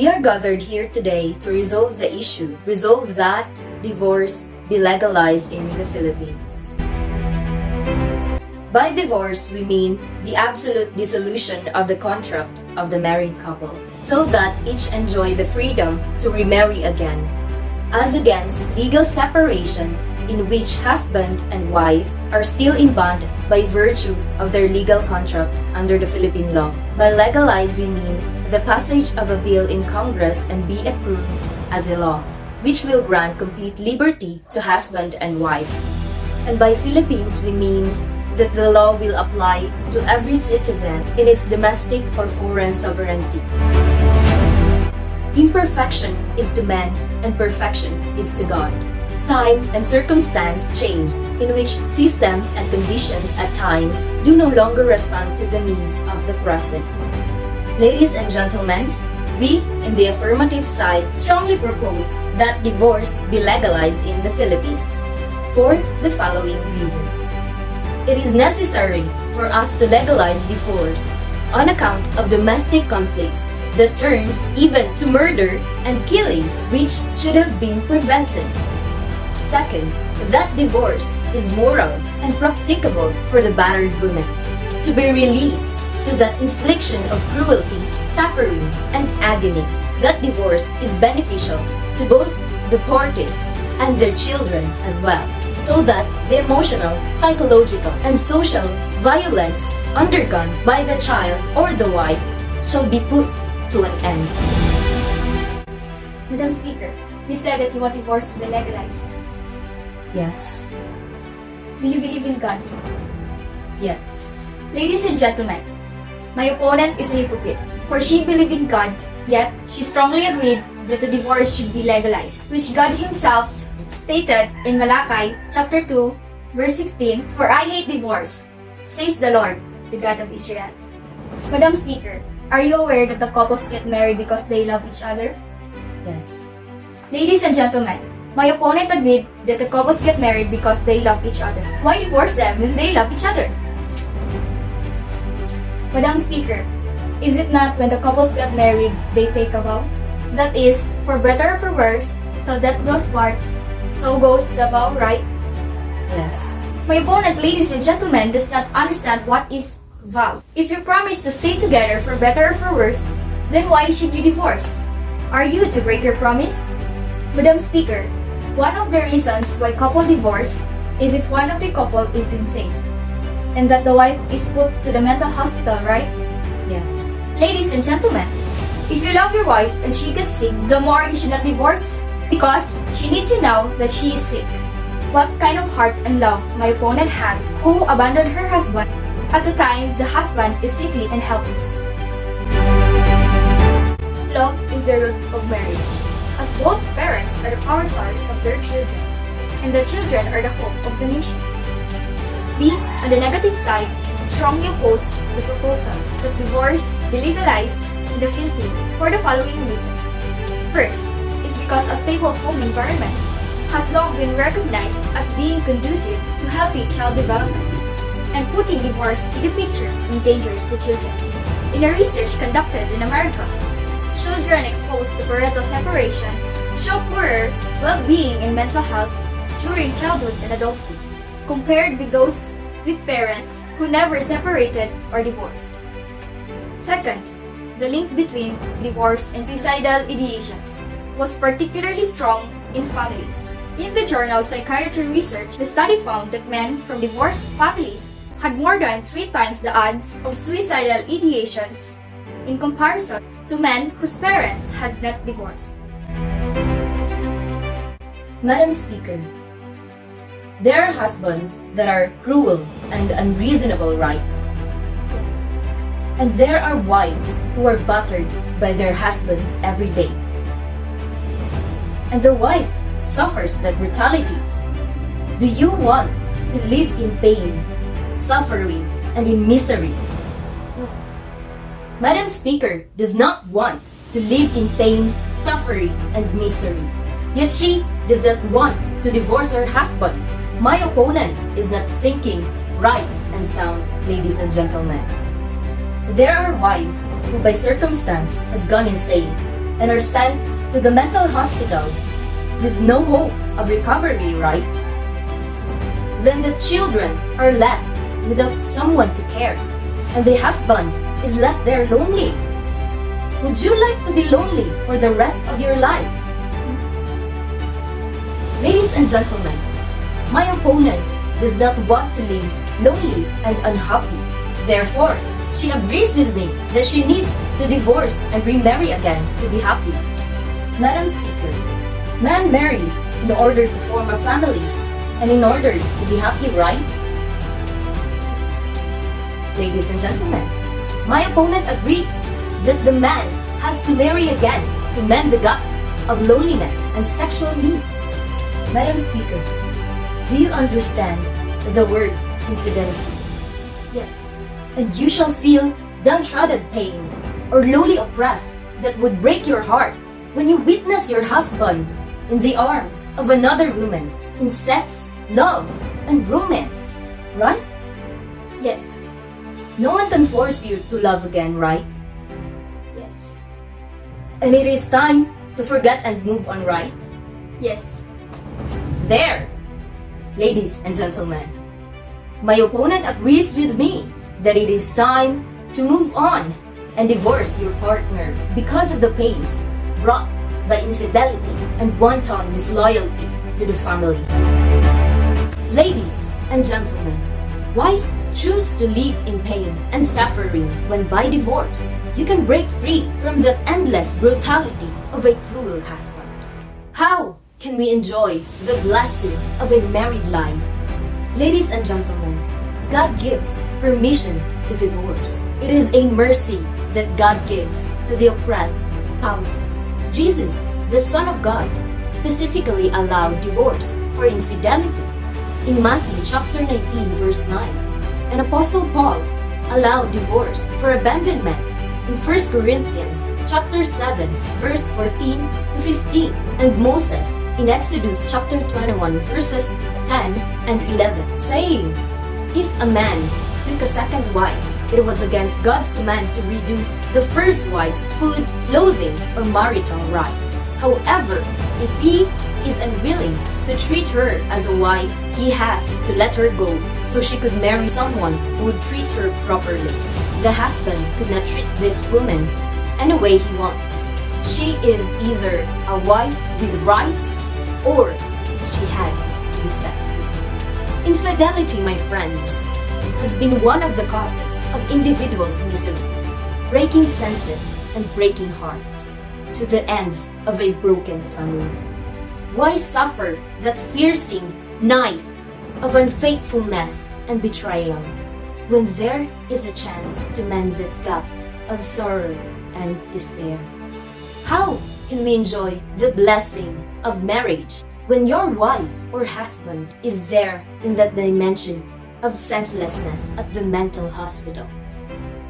We are gathered here today to resolve the issue, resolve that divorce be legalized in the Philippines. By divorce, we mean the absolute dissolution of the contract of the married couple, so that each enjoy the freedom to remarry again, as against legal separation in which husband and wife are still in bond by virtue of their legal contract under the Philippine law. By legalize, we mean the passage of a bill in Congress and be approved as a law, which will grant complete liberty to husband and wife. And by Philippines, we mean that the law will apply to every citizen in its domestic or foreign sovereignty. Imperfection is to man, and perfection is to God. Time and circumstance change, in which systems and conditions at times do no longer respond to the needs of the present. Ladies and gentlemen, we, in the affirmative side, strongly propose that divorce be legalized in the Philippines for the following reasons. It is necessary for us to legalize divorce on account of domestic conflicts that turns even to murder and killings which should have been prevented. Second, that divorce is moral and practicable for the battered woman to be released to that infliction of cruelty, sufferings, and agony. That divorce is beneficial to both the parties and their children as well, so that the emotional, psychological, and social violence undergone by the child or the wife shall be put to an end. Madam Speaker, you said that you want divorce to be legalized. Yes. Do you believe in God? Yes. Ladies and gentlemen, my opponent is a hypocrite, for she believed in God, yet she strongly agreed that the divorce should be legalized, which God Himself stated in Malachi chapter 2, verse 16, "For I hate divorce, says the Lord, the God of Israel." Madam Speaker, are you aware that the couples get married because they love each other? Yes. Ladies and gentlemen, my opponent agreed that the couples get married because they love each other. Why divorce them when they love each other? Madam Speaker, is it not when the couples get married, they take a vow? That is, for better or for worse, till death do us part, so goes the vow, right? Yes. My opponent, ladies and gentlemen, does not understand what is vow. If you promise to stay together for better or for worse, then why should you divorce? Are you to break your promise? Madam Speaker, one of the reasons why couple divorce is if one of the couple is insane, and that the wife is put to the mental hospital, right? Yes. Ladies and gentlemen, if you love your wife and she gets sick, the more you should not divorce because she needs to know that she is sick. What kind of heart and love my opponent has, who abandoned her husband at the time the husband is sickly and helpless. Love is the root of marriage, as both parents are the power source of their children, and the children are the hope of the nation. We, on the negative side, strongly oppose the proposal that divorce be legalized in the Philippines for the following reasons. First, is because a stable home environment has long been recognized as being conducive to healthy child development, and putting divorce in the picture endangers the children. In a research conducted in America, children exposed to parental separation show poorer well-being and mental health during childhood and adulthood, compared with those with parents who never separated or divorced. Second, the link between divorce and suicidal ideations was particularly strong in families. In the journal Psychiatry Research, the study found that men from divorced families had more than 3 times the odds of suicidal ideations in comparison to men whose parents had not divorced. Madam Speaker, there are husbands that are cruel and unreasonable, right? And there are wives who are battered by their husbands every day. And the wife suffers that brutality. Do you want to live in pain, suffering, and in misery? Madam Speaker does not want to live in pain, suffering, and misery. Yet she does not want to divorce her husband. My opponent is not thinking right and sound, ladies and gentlemen. There are wives who by circumstance has gone insane, and are sent to the mental hospital with no hope of recovery, right? Then the children are left without someone to care, and the husband is left there lonely. Would you like to be lonely for the rest of your life? Ladies and gentlemen, my opponent does not want to live lonely and unhappy. Therefore, she agrees with me that she needs to divorce and remarry again to be happy. Madam Speaker, man marries in order to form a family and in order to be happy, right? Ladies and gentlemen, my opponent agrees that the man has to marry again to mend the gaps of loneliness and sexual needs. Madam Speaker, do you understand the word infidelity? Yes. And you shall feel downtrodden pain or lowly oppressed that would break your heart when you witness your husband in the arms of another woman in sex, love, and romance, right? Yes. No one can force you to love again, right? Yes. And it is time to forget and move on, right? Yes. There! Ladies and gentlemen, my opponent agrees with me that it is time to move on and divorce your partner because of the pains brought by infidelity and wanton disloyalty to the family. Ladies and gentlemen, why choose to live in pain and suffering when by divorce you can break free from the endless brutality of a cruel husband? How can we enjoy the blessing of a married life? Ladies and gentlemen, God gives permission to divorce. It is a mercy that God gives to the oppressed spouses. Jesus, the Son of God, specifically allowed divorce for infidelity in Matthew chapter 19 verse 9. And Apostle Paul allowed divorce for abandonment in 1 Corinthians chapter 7 verse 14 to 15, and Moses in Exodus chapter 21 verses 10 and 11, saying, "If a man took a second wife, it was against God's command to reduce the first wife's food, clothing, or marital rights. However, if he is unwilling to treat her as a wife, he has to let her go so she could marry someone who would treat her properly. The husband could not treat this woman any way he wants. She is either a wife with rights or she had to be set free." Infidelity, my friends, has been one of the causes of individuals' misery, breaking senses and breaking hearts to the ends of a broken family. Why suffer that piercing knife of unfaithfulness and betrayal when there is a chance to mend that gap of sorrow and despair? How can we enjoy the blessing of marriage when your wife or husband is there in that dimension of senselessness at the mental hospital?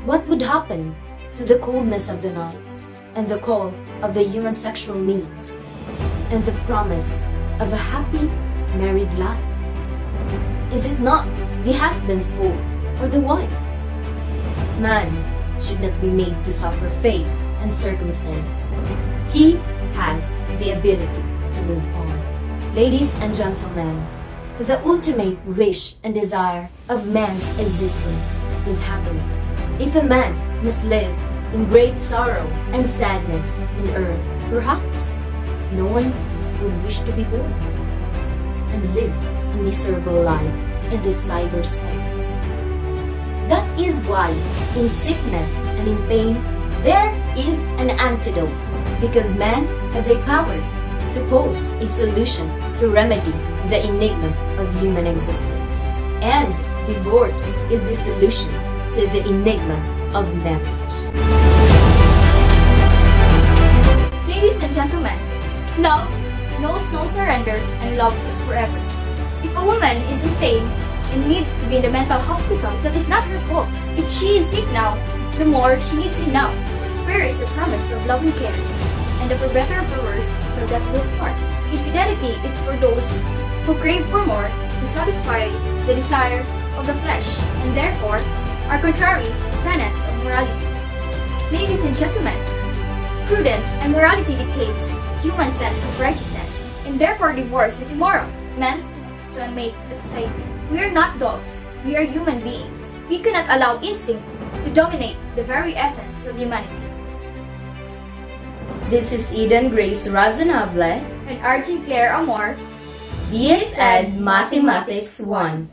What would happen to the coldness of the nights and the call of the human sexual needs and the promise of a happy married life? Is it not the husband's fault or the wife's? Man should not be made to suffer fate and circumstance. He has the ability to move on. Ladies and gentlemen, the ultimate wish and desire of man's existence is happiness. If a man must live in great sorrow and sadness in earth, perhaps no one would wish to be born and live a miserable life in this cyberspace. That is why in sickness and in pain there is an antidote, because man has a power to pose a solution to remedy the enigma of human existence. And divorce is the solution to the enigma of marriage. Ladies and gentlemen, love knows no surrender and love is forever. If a woman is insane and needs to be in the mental hospital, that is not her fault. If she is sick now, the more she needs you now. Prayer is the promise of love and care, and for better or for worse, till death do us part. Infidelity is for those who crave for more to satisfy the desire of the flesh, and therefore are contrary to tenets of morality. Ladies and gentlemen, Prudence and morality dictates human sense of righteousness, and therefore divorce is immoral, meant to make a society. We are not dogs, we are human beings. We cannot allow instinct to dominate the very essence of humanity. This is Eden Grace Razonable, And RJ Claire Amor, DSED Mathematics 1.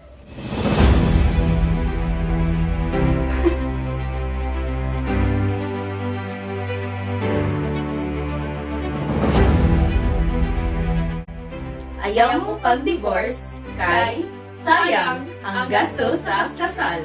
Ayaw mo pag-divorce, kay sayang ang gastos sa kasal.